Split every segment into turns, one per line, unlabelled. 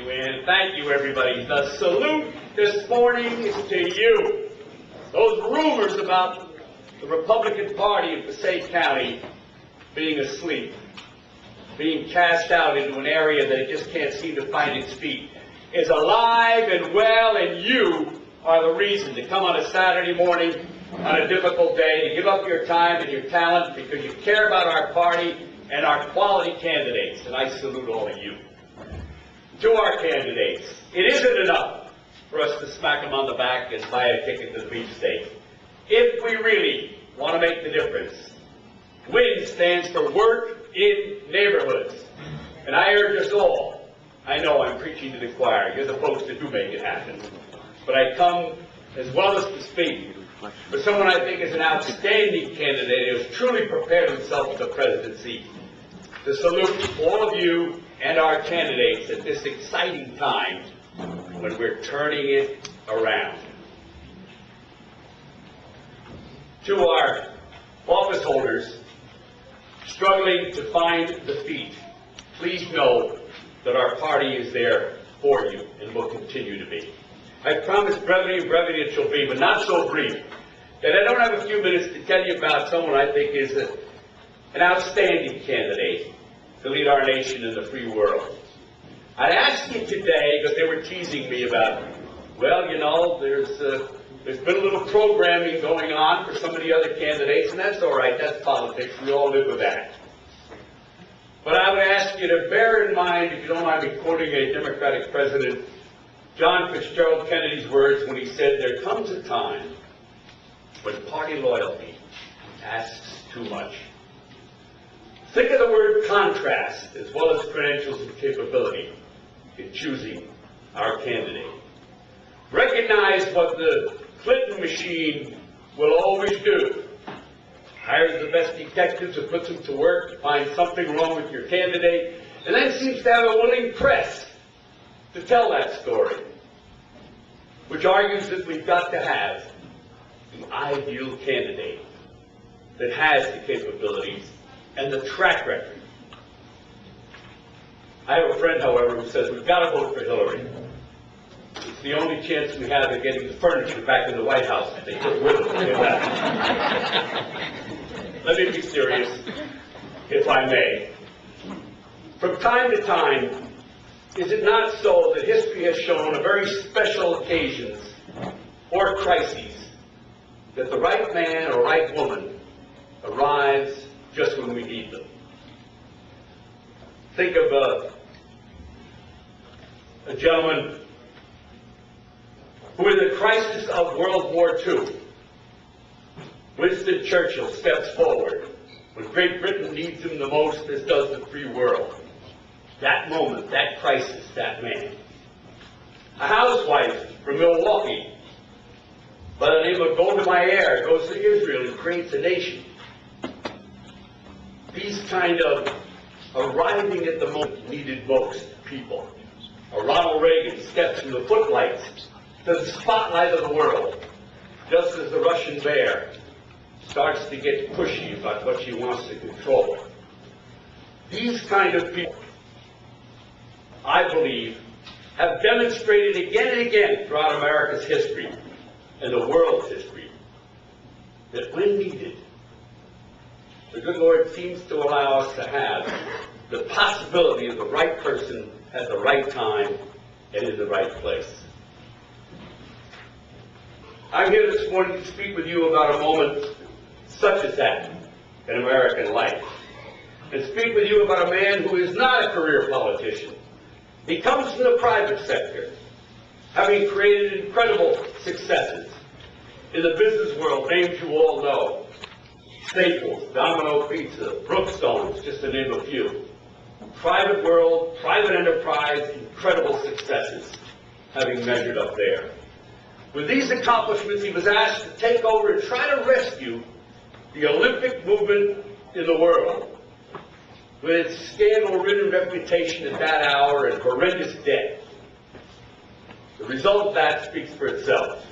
you, Ann. Thank you, everybody. The salute this morning is to you. Those rumors about the Republican Party in Passaic County being asleep, being cast out into an area that it just can't seem to find its feet, is alive and well, and you are the reason to come on a Saturday morning on a difficult day, to give up your time and your talent because you care about our party and our quality candidates, and I salute all of you. To our candidates, it isn't enough for us to smack them on the back and buy a ticket to the beefsteak. If we really want to make the difference, WIN stands for Work in Neighborhoods. And I urge us all, I know I'm preaching to the choir, you're the folks that do make it happen, but I come as well as to speak for someone I think is an outstanding candidate who has truly prepared himself for the presidency, to salute all of you and our candidates at this exciting time when we're turning it around. To our office holders struggling to find the feet, please know that our party is there for you and will continue to be. I promise brevity, and brevity it shall be, but not so brief, that I don't have a few minutes to tell you about someone I think is an outstanding candidate to lead our nation in the free world. I'd ask you today, because they were teasing me about, well, you know, there's been a little programming going on for some of the other candidates, and that's all right, that's politics, we all live with that. But I would ask you to bear in mind, if you don't mind me quoting a Democratic president, John Fitzgerald Kennedy's words when he said, there comes a time when party loyalty asks too much. Think of the word contrast as well as credentials and capability in choosing our candidate. Recognize what the Clinton machine will always do. Hires the best detectives and puts them to work to find something wrong with your candidate, and then seems to have a willing press to tell that story, which argues that we've got to have the ideal candidate that has the capabilities and the track record. I have a friend, however, who says we've got to vote for Hillary. It's the only chance we have of getting the furniture back in the White House that they took with them. Let me be serious, if I may. From time to time, is it not so that history has shown on very special occasions or crises that the right man or right woman arrives just when we need them? Think of a gentleman who, in the crisis of World War II, Winston Churchill steps forward when Great Britain needs him the most, as does the free world. That moment, that crisis, that man. A housewife from Milwaukee by the name of Golda Meir goes to Israel and creates a nation. These kind of arriving at the moment needed most people. A Ronald Reagan steps from the footlights to the spotlight of the world, just as the Russian bear starts to get pushy about what she wants to control. These kind of people, I believe, have demonstrated again and again throughout America's history and the world's history that when needed, the good Lord seems to allow us to have the possibility of the right person at the right time and in the right place. I'm here this morning to speak with you about a moment such as that in American life, and speak with you about a man who is not a career politician. He comes from the private sector, having created incredible successes in the business world, names you all know. Staples, Domino Pizza, Brookstones, just to name a few. Private world, private enterprise, incredible successes, having measured up there. With these accomplishments, he was asked to take over and try to rescue the Olympic movement in the world, with its scandal-ridden reputation at that hour and horrendous debt. The result of that speaks for itself.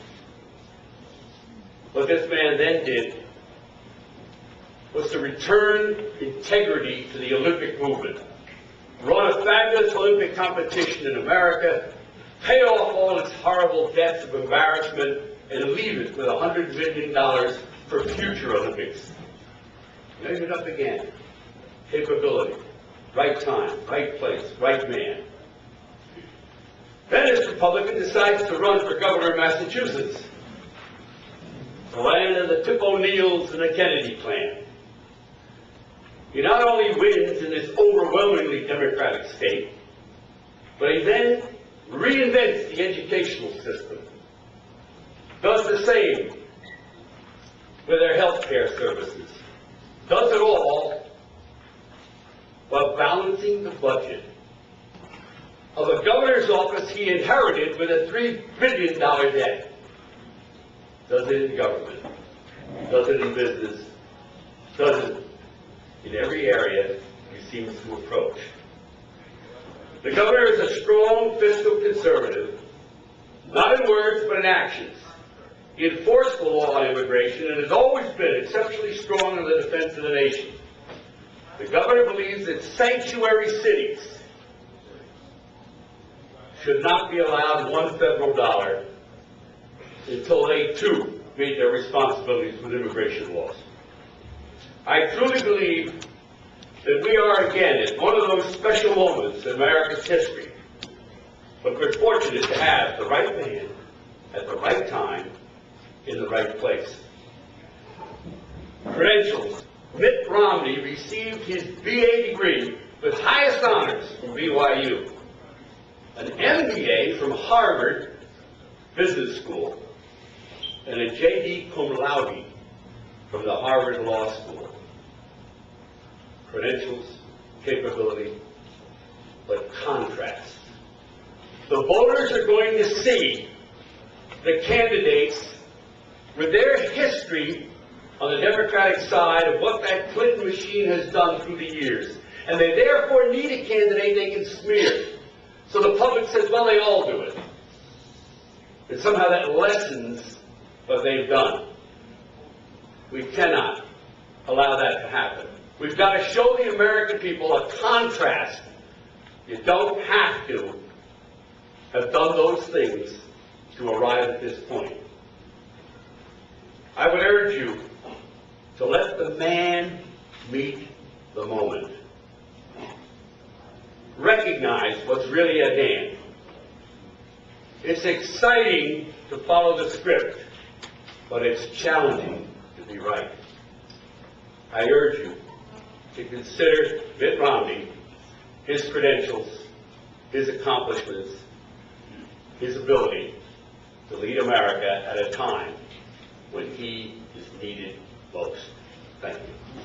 What this man then did was to return integrity to the Olympic movement run a fabulous Olympic competition in America, pay off all its horrible debts of embarrassment, and leave it with $100 million for future Olympics. Measure it up again. Capability, right time, right place, right man. Then this Republican decides to run for governor of Massachusetts, the land of the Tip O'Neills and the Kennedy clan. He not only wins in this overwhelmingly Democratic state, but he then reinvents the educational system, does the same with their health care services, does it all while balancing the budget of a governor's office he inherited with a $3 billion debt. Does it in government, does it in business, does it in every area he seems to approach. The governor is a strong fiscal conservative, not in words but in actions. He enforced the law on immigration and has always been exceptionally strong in the defense of the nation. The governor believes that sanctuary cities should not be allowed one federal dollar until they too meet their responsibilities with immigration laws. I truly believe that we are again at one of those special moments in America's history, but we're fortunate to have the right man at the right time in the right place. Credentials. Mitt Romney received his BA degree with highest honors from BYU, an MBA from Harvard Business School, and a JD cum laude from the Harvard Law School. Credentials, capability, but contrast. The voters are going to see the candidates with their history on the Democratic side of what that Clinton machine has done through the years. And they therefore need a candidate they can smear. So the public says, well, they all do it. And somehow that lessens what they've done. We cannot allow that to happen. We've got to show the American people a contrast. You don't have to have done those things to arrive at this point. I would urge you to let the man meet the moment. Recognize what's really at hand. It's exciting to follow the script, but it's challenging to be right. I urge you to consider Mitt Romney, his credentials, his accomplishments, his ability to lead America at a time when he is needed most. Thank you.